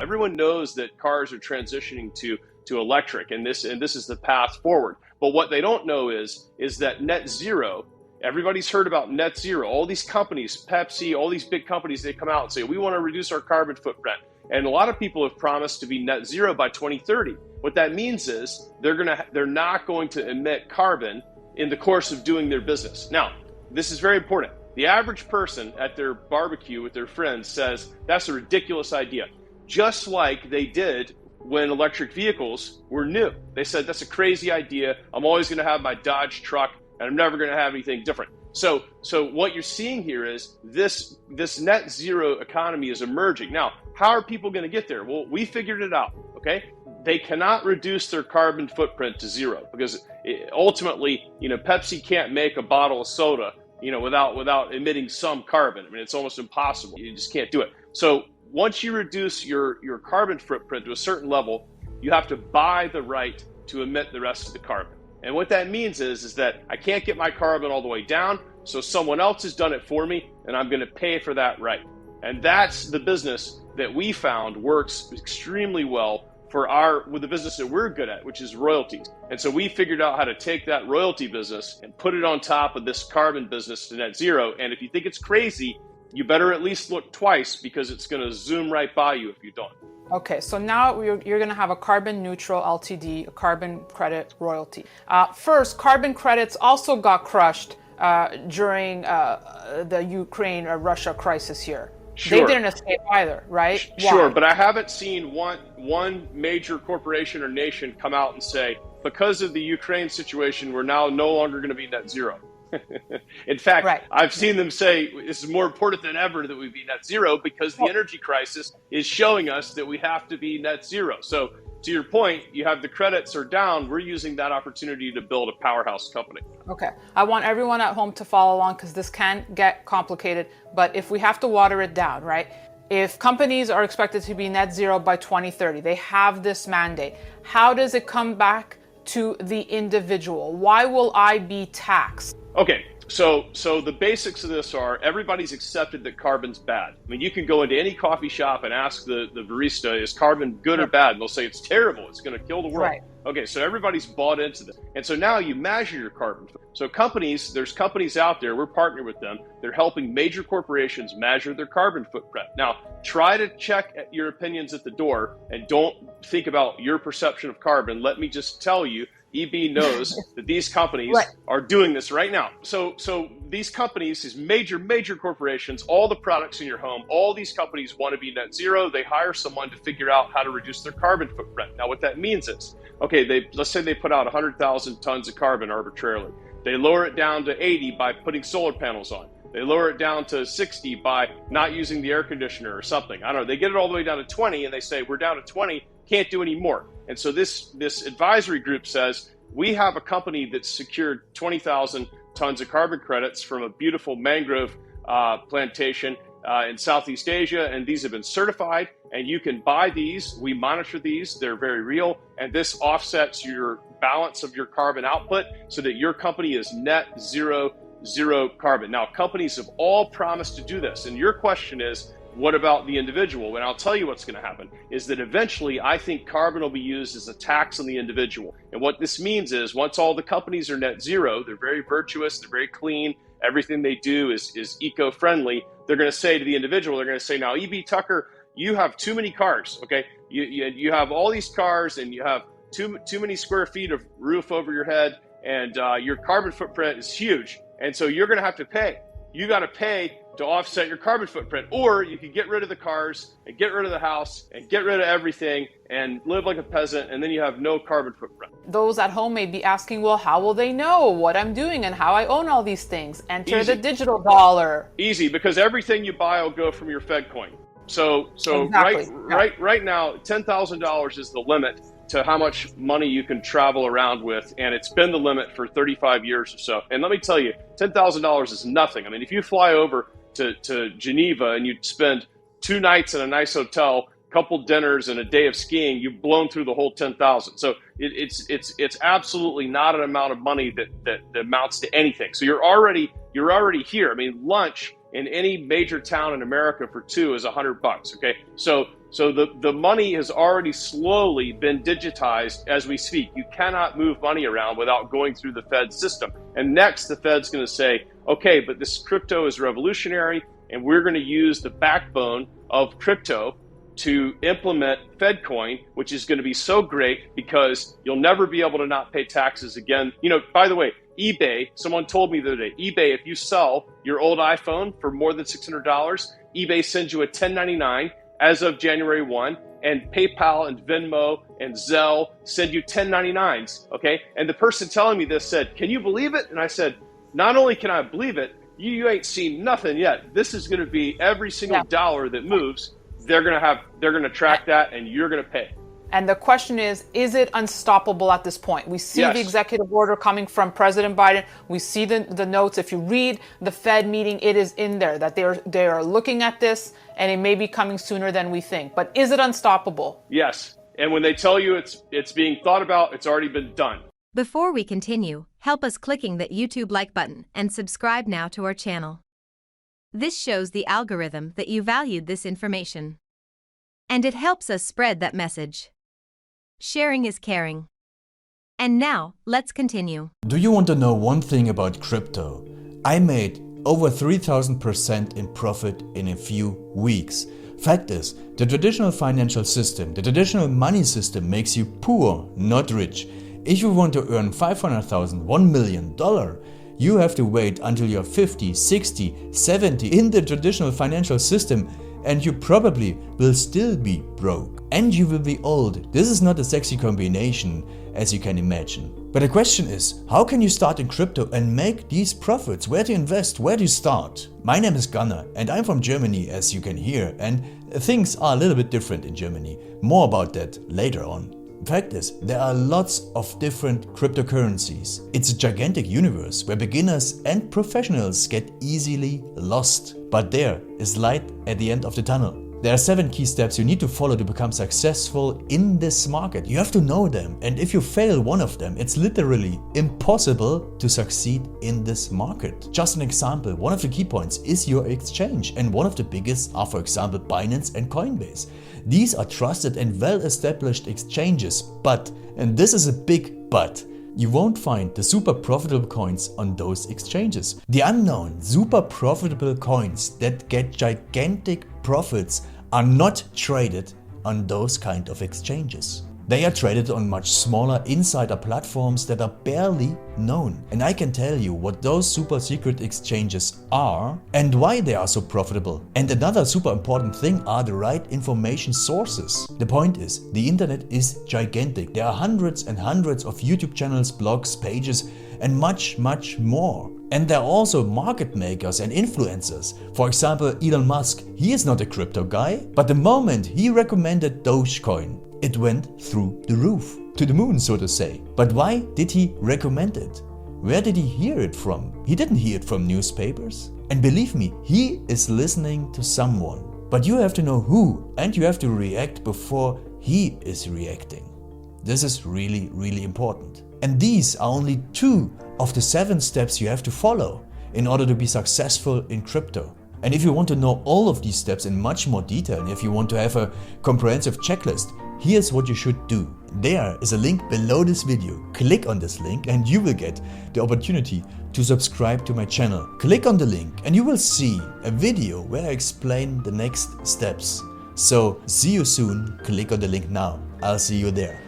Everyone knows that cars are transitioning to electric, and this is the path forward. But what they don't know is that net zero. Everybody's heard about net zero. All these companies, Pepsi, all these big companies, they come out and say, we want to reduce our carbon footprint. And a lot of people have promised to be net zero by 2030. What that means is they're not going to emit carbon in the course of doing their business. Now, this is very important. The average person at their barbecue with their friends says, that's a ridiculous idea. Just like they did when electric vehicles were new. They said, that's a crazy idea. I'm always going to have my Dodge truck, and I'm never going to have anything different. So what you're seeing here is this net zero economy is emerging. Now, how are people going to get there? Well, we figured it out, okay? They cannot reduce their carbon footprint to zero because ultimately, Pepsi can't make a bottle of soda, without emitting some carbon. I mean, it's almost impossible. You just can't do it. So once you reduce your carbon footprint to a certain level, you have to buy the right to emit the rest of the carbon. And what that means is that I can't get my carbon all the way down, so someone else has done it for me, and I'm going to pay for that right. And that's the business that we found works extremely well with the business that we're good at, which is royalties. And so we figured out how to take that royalty business and put it on top of this carbon business to net zero. And if you think it's crazy, you better at least look twice because it's going to zoom right by you if you don't. Okay, so now you're going to have a carbon neutral LTD, a carbon credit royalty. First, carbon credits also got crushed during the Ukraine-Russia crisis here. Sure. They didn't escape either, right? Sure, Why? but I haven't seen one major corporation or nation come out and say, because of the Ukraine situation, we're now no longer going to be net zero. In fact, right. I've seen them say this is more important than ever that we be net zero because the energy crisis is showing us that we have to be net zero. So to your point, you have the credits are down. We're using that opportunity to build a powerhouse company. Okay. I want everyone at home to follow along because this can get complicated. But if we have to water it down, right? If companies are expected to be net zero by 2030, they have this mandate. How does it come back to the individual? Why will I be taxed? Okay, so the basics of this are everybody's accepted that carbon's bad. I mean, you can go into any coffee shop and ask the barista, is carbon good or bad? And they'll say it's terrible, it's going to kill the world. Right. Okay, so everybody's bought into this. And so now you measure your carbon. So there's companies out there, we're partnering with them, they're helping major corporations measure their carbon footprint. Now, try to check your opinions at the door and don't think about your perception of carbon. Let me just tell you, EB knows that these companies are doing this right now. So these companies, these major corporations, all the products in your home, all these companies want to be net zero. They hire someone to figure out how to reduce their carbon footprint. Now, what that means is, okay, let's say they put out 100,000 tons of carbon arbitrarily. They lower it down to 80 by putting solar panels on. They lower it down to 60 by not using the air conditioner or something. I don't know. They get it all the way down to 20 and they say, we're down to 20, can't do any more. And so this advisory group says, we have a company that's secured 20,000 tons of carbon credits from a beautiful mangrove plantation in Southeast Asia, and these have been certified, and you can buy these. We monitor these. They're very real, and this offsets your balance of your carbon output so that your company is net zero carbon. Now, companies have all promised to do this, and your question is, what about the individual? And I'll tell you what's going to happen is that eventually I think carbon will be used as a tax on the individual. And what this means is once all the companies are net zero, they're very virtuous, they're very clean, everything they do is eco-friendly. They're going to say to the individual, they're going to say, now, E.B. Tucker, you have too many cars, okay? You have all these cars and you have too many square feet of roof over your head and your carbon footprint is huge. And so you're going to have to pay. You got to pay to offset your carbon footprint, or you can get rid of the cars and get rid of the house and get rid of everything and live like a peasant, and then you have no carbon footprint. Those at home may be asking, well, how will they know what I'm doing and how I own all these things? Enter the digital dollar. Easy, because everything you buy will go from your Fed coin. So exactly. right now, $10,000 is the limit to how much money you can travel around with, and it's been the limit for 35 years or so. And let me tell you, $10,000 is nothing. I mean, if you fly over to Geneva and you spend 2 nights in a nice hotel, a couple dinners, and a day of skiing, you've blown through the whole 10,000. So it's absolutely not an amount of money that amounts to anything. So you're already here. I mean, lunch in any major town in America for 2 is $100. Okay, so So the money has already slowly been digitized as we speak. You cannot move money around without going through the Fed system. And next, the Fed's going to say, okay, but this crypto is revolutionary, and we're going to use the backbone of crypto to implement FedCoin, which is going to be so great because you'll never be able to not pay taxes again. You know, by the way, eBay, someone told me the other day, eBay, if you sell your old iPhone for more than $600, eBay sends you a 1099 as of January 1, and PayPal and Venmo and Zelle send you 1099s, okay? And the person telling me this said, can you believe it? And I said, not only can I believe it, you ain't seen nothing yet. This is going to be every single dollar that moves, they're going to track that, and you're going to pay. And the question is it unstoppable at this point? We see the executive order coming from President Biden. We see the notes. If you read the Fed meeting, it is in there that they are looking at this, and it may be coming sooner than we think. But is it unstoppable? Yes. And when they tell you it's being thought about, it's already been done. Before we continue, help us clicking that YouTube like button and subscribe now to our channel. This shows the algorithm that you valued this information. And it helps us spread that message. Sharing is caring. And now, let's continue. Do you want to know one thing about crypto? I made over 3,000% in profit in a few weeks. Fact is, the traditional financial system, the traditional money system makes you poor, not rich. If you want to earn $500,000, $1 million, you have to wait until you're 50, 60, 70 in the traditional financial system, and you probably will still be broke. And you will be old. This is not a sexy combination, as you can imagine. But the question is, how can you start in crypto and make these profits? Where to invest? Where to start? My name is Gunnar, and I'm from Germany, as you can hear, and things are a little bit different in Germany. More about that later on. Fact is, there are lots of different cryptocurrencies. It's a gigantic universe where beginners and professionals get easily lost. But there is light at the end of the tunnel. There are 7 key steps you need to follow to become successful in this market. You have to know them, and if you fail one of them, it's literally impossible to succeed in this market. Just an example, one of the key points is your exchange, and one of the biggest are, for example, Binance and Coinbase. These are trusted and well-established exchanges, but, and this is a big but, you won't find the super profitable coins on those exchanges. The unknown super profitable coins that get gigantic profits are not traded on those kind of exchanges. They are traded on much smaller insider platforms that are barely known. And I can tell you what those super secret exchanges are and why they are so profitable. And another super important thing are the right information sources. The point is, the internet is gigantic. There are hundreds and hundreds of YouTube channels, blogs, pages, and much, much more. And there are also market makers and influencers. For example, Elon Musk, he is not a crypto guy, but the moment he recommended Dogecoin, it went through the roof, to the moon, so to say. But why did he recommend it? Where did he hear it from? He didn't hear it from newspapers. And believe me, he is listening to someone. But you have to know who, and you have to react before he is reacting. This is really, really important. And these are only 2 of the 7 steps you have to follow in order to be successful in crypto. And if you want to know all of these steps in much more detail, and if you want to have a comprehensive checklist, here's what you should do. There is a link below this video. Click on this link and you will get the opportunity to subscribe to my channel. Click on the link and you will see a video where I explain the next steps. So see you soon. Click on the link now. I'll see you there.